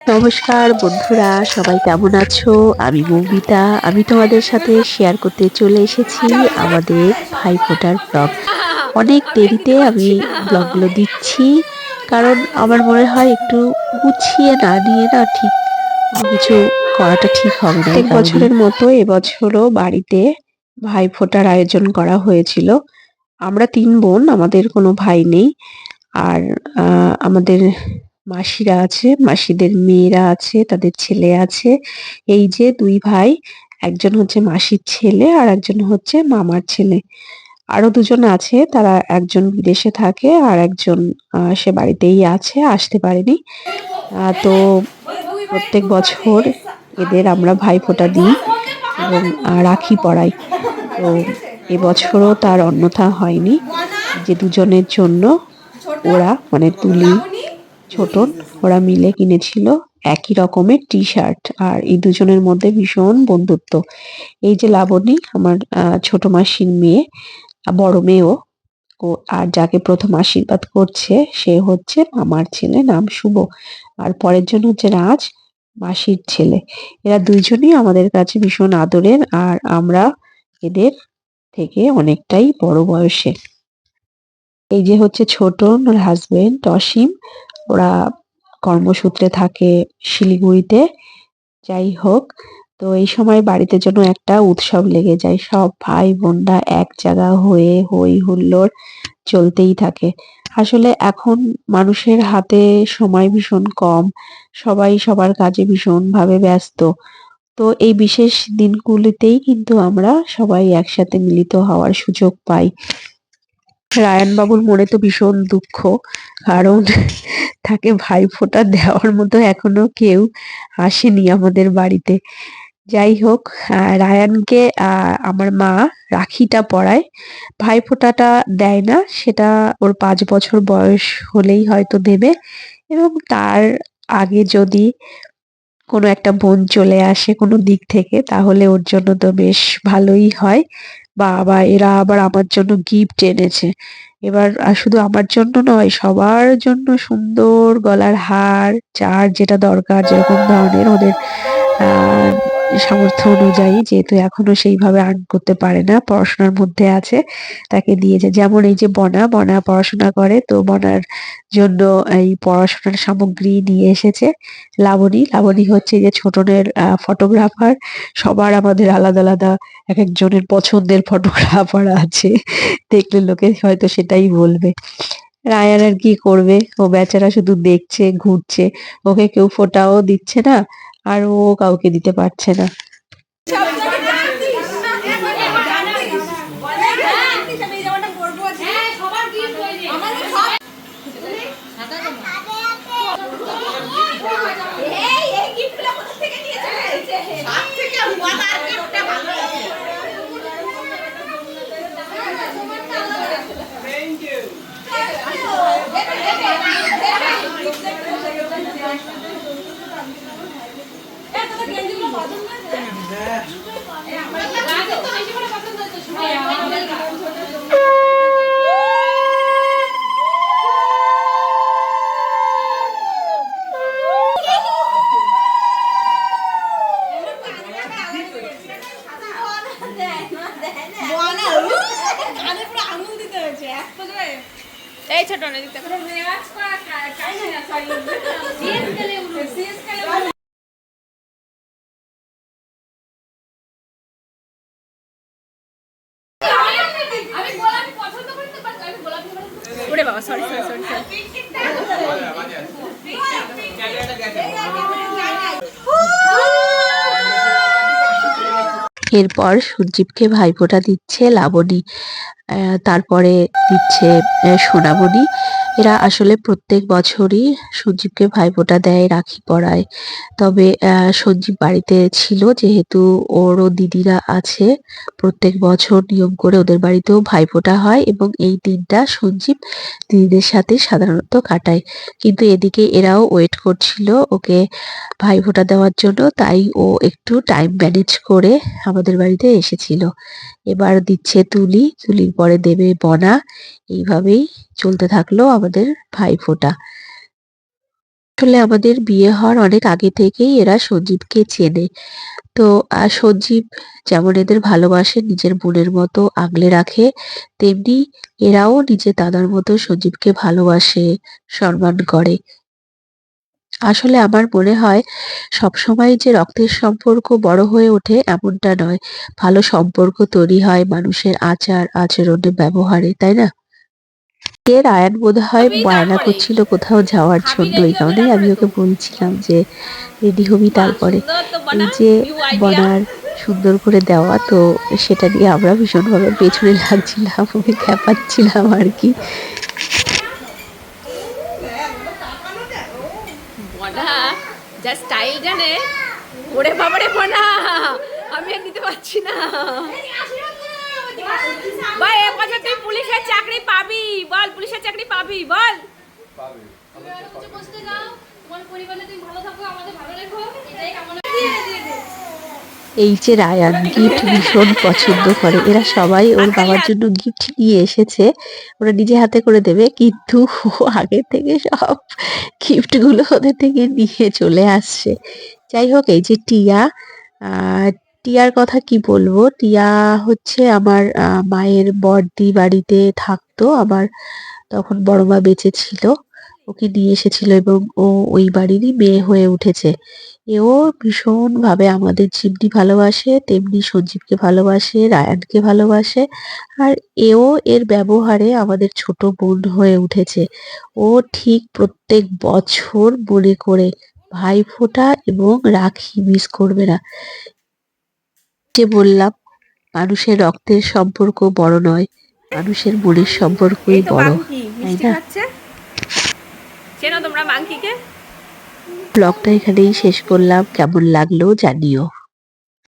নমস্কার বন্ধুরা, সবাই কেমন আছো? আমি মৌমিতা। আমি তোমাদের সাথে শেয়ার করতে চলে এসেছি আমাদের ভাইফোঁটার ব্লগ। অনেক দেরিতে আমি ব্লগগুলো দিচ্ছি, কারণ আমার মনে হয় একটু গুছিয়ে না নিয়ে না ঠিক কোনো কিছু করাটা ঠিক হবে না। প্রত্যেক বছরের মতো এবছরও বাড়িতে ভাইফোঁটার আয়োজন করা হয়েছিল। আমরা ৩ বোন, আমাদের কোনো ভাই নেই। আর আমাদের মাসিরা আছে, মাসিদের মেয়েরা আছে, তাদের ছেলে আছে। এই যে ২ ভাই, একজন হচ্ছে মাসির ছেলে আর একজন হচ্ছে মামার ছেলে। আরো ২ জন আছে, তারা একজন বিদেশে থাকে আর একজন সে বাড়িতেই আছে, আসতে পারেনি। তো প্রত্যেক বছর এদের আমরা ভাইফোঁটা দিই এবং রাখি পরাই। তো এবছরও তার অন্যথা হয়নি। যে ২ জনের জন্য ওরা মানে তুলি, ছোটন ওরা মিলে কিনেছিল একই রকমের টি-শার্ট। আর এই ২ জনের মধ্যে ভীষণ বন্ধুত্ব। এই যে লাবণী আমার ছোট মাসির মেয়ে, বড় মেয়েও। আর যাকে ১ম আশীর্বাদ করছে সে হচ্ছে মামার ছেলে, নাম শুভ। আর পরের জন হচ্ছে রাজ, মাসির ছেলে। এরা ২ জনই আমাদের কাছে ভীষণ আদরের, আর আমরা এদের থেকে অনেকটাই বড় বয়সে। এই যে হচ্ছে ছোটন, ওর হাসব্যান্ড অসীম। ওরা কর্মসূত্রে থাকে শিলিগুড়িতে। যাই হোক, তো এই সময় বাড়িতে যেন একটা উৎসব লেগে যায়। সব ভাই বোনরা এক জায়গা হয়ে হই হুল্লোড় চলতেই থাকে। আসলে এখন মানুষের হাতে সময় ভীষণ কম। সবাই সবার কাজে ভীষণভাবে ব্যস্ত। তো এই বিশেষ দিনগুলিতেই কিন্তু আমরা সবাই একসাথে মিলিত হওয়ার সুযোগ পাই। রায়ান বাবুর মনে তো ভীষণ দুঃখ, কারণ তাকে ভাইফোঁটা দেওয়ার মতো এখনো কেউ আসেনি আমাদের বাড়িতে। যাই হোক, রায়ানকে আমার মা রাখিটা পরায়, ভাইফোঁটাটা দেয় না। সেটা ওর ৫ বছর বয়স হলেই হয়তো দেবে, এবং তার আগে যদি কোনো একটা বোন চলে আসে কোনো দিক থেকে, তাহলে ওর জন্য তো বেশ ভালোই হয়। বাবা! এরা আবার আমার জন্য গিফট এনেছে। এবার শুধু আমার জন্য নয়, সবার জন্য সুন্দর গলার হার, যার যেটা দরকার যেরকম ধরনের ওদের আ সামর্থ্য অনুযায়ী, যেহেতু এখনো সেইভাবে আর্ন করতে পারে না, পড়াশোনার মধ্যে আছে, তাকে দিয়েছে। যেমন এই যে বনা পড়াশোনা করে, তো বনার জন্য এই পড়াশোনার সামগ্রী নিয়ে এসেছে লাবণী হচ্ছে যে ছোটনের ফটোগ্রাফার। সবার আমাদের আলাদা, আলাদা একেকজনের পছন্দের ফটোগ্রাফার আছে। দেখলে লোকে হয়তো সেটাই বলবে। রায়ান আর কি করবে? ও বেচারা শুধু দেখছে, ঘুরছে। ওকে কেউ ফোঁটাও দিচ্ছে না, আর ও কাউকে দিতে পারছে না। এই ছোট না দিতে ওরে বাবা, সরি সরি সরি এরপর সঞ্জীবকে ভাইফোঁটা দিচ্ছে লাবণী, তারপরে দিচ্ছে সোনামণি। এরা আসলে প্রত্যেক বছরই সঞ্জীবকে ভাইফোঁটা দেয়, রাখি পরায়। তবে সঞ্জীব বাড়িতে ছিল যেহেতু, ওরও দিদিরা আছে। প্রত্যেক বছর নিয়ম করে ওদের বাড়িতেও ভাইফোঁটা হয়, এবং এই দিনটা সঞ্জীব দিদিদের সাথে সাধারণত কাটায়। কিন্তু এদিকে এরাও ওয়েট করছিল ওকে ভাইফোঁটা দেওয়ার জন্য, তাই ও একটু টাইম ম্যানেজ করে আমাদের বাড়িতে এসেছিল। এবার দিচ্ছে তুলি, তুলির পরে দেবে বনা। এইভাবেই চলতে থাকলো আমাদের ভাইফোঁটা। আসলে আমাদের বিয়ে হওয়ার অনেক আগে থেকেই এরা সঞ্জীবকে চেনে। তো সঞ্জীব যেমন এদের ভালোবাসে, নিজের বোনের মতো আগলে রাখে, তেমনি এরাও নিজের দাদার মতো সঞ্জীবকে ভালোবাসে, সম্মান করে। আসলে আমার মনে হয় সবসময় যে রক্তের সম্পর্ক বড় হয়ে ওঠে এমনটা নয়। ভালো সম্পর্ক তৈরি হয় মানুষের আচার, আচরণে, ব্যবহারে, তাই না? আয়ান বোধহয় হবি বায়না তারপরে করছিল কোথাও যাওয়ার খাবি, জন্য। রেডি এই হবি কারণেই আমি তারপরে তো ওকে বলছিলাম যে রেডি হবি বাহ তারপরে। সুন্দর তো এই বানা, যে নিউ আইডিয়া। বনার সুন্দর করে দেওয়া, তো সেটা নিয়ে আমরা ভীষণভাবে পেছনে লাগছিলাম, ওকে খেপাচ্ছিলাম আর কি। বনা যা স্টাইল জানে, ওরে বাবারে বনা, আমি আর নিতে পারছি না। ভাই এবছর তুই পুলিশের চাকরি পাবি, বল পুলিশের চাকরি পাবি, বল। তোমার পরিবারে তুমি ভালো থাকো, আমাদের ভালো রেখো, এটাই কামনা। এই যে রায়ান গিফট ভীষণ পছন্দ করে, এরা সবাই ওর বাবার জন্য গিফট নিয়ে এসেছে, ওরা নিজে হাতে করে দেবে, কিন্তু ও আগে থেকে সব গিফট গুলো ওদের থেকে নিয়ে চলে আসছে। যাই হোক, এই যে টিয়া, টিয়ার কথা কি বলবো, টিয়া হচ্ছে আমার মায়ের বড়দি বাড়িতে থাকতো, আমার তখন বড় মা বেঁচে ছিল, ওকে নিয়ে এসেছিল এবং ও ওই বাড়িরই মেয়ে হয়ে উঠেছে। এও ভীষণভাবে আমাদের যেমনি ভালোবাসে তেমনি সঞ্জীবকে ভালোবাসে, রায়ানকে ভালোবাসে। আর এও এর ব্যবহারে আমাদের ছোট বোন হয়ে উঠেছে। ও ঠিক প্রত্যেক বছর মনে করে ভাইফোঁটা এবং রাখি মিস করবে না। যে বললাম, মানুষের রক্তের সম্পর্ক বড় নয়, মানুষের মনের সম্পর্কই এই তো বড়, মাংকি তাই মিষ্টি না? খাচ্ছে, চেনো তোমরা মাংকিকে? ব্লগটা এখানেই শেষ করলাম, কেমন লাগলো জানিও।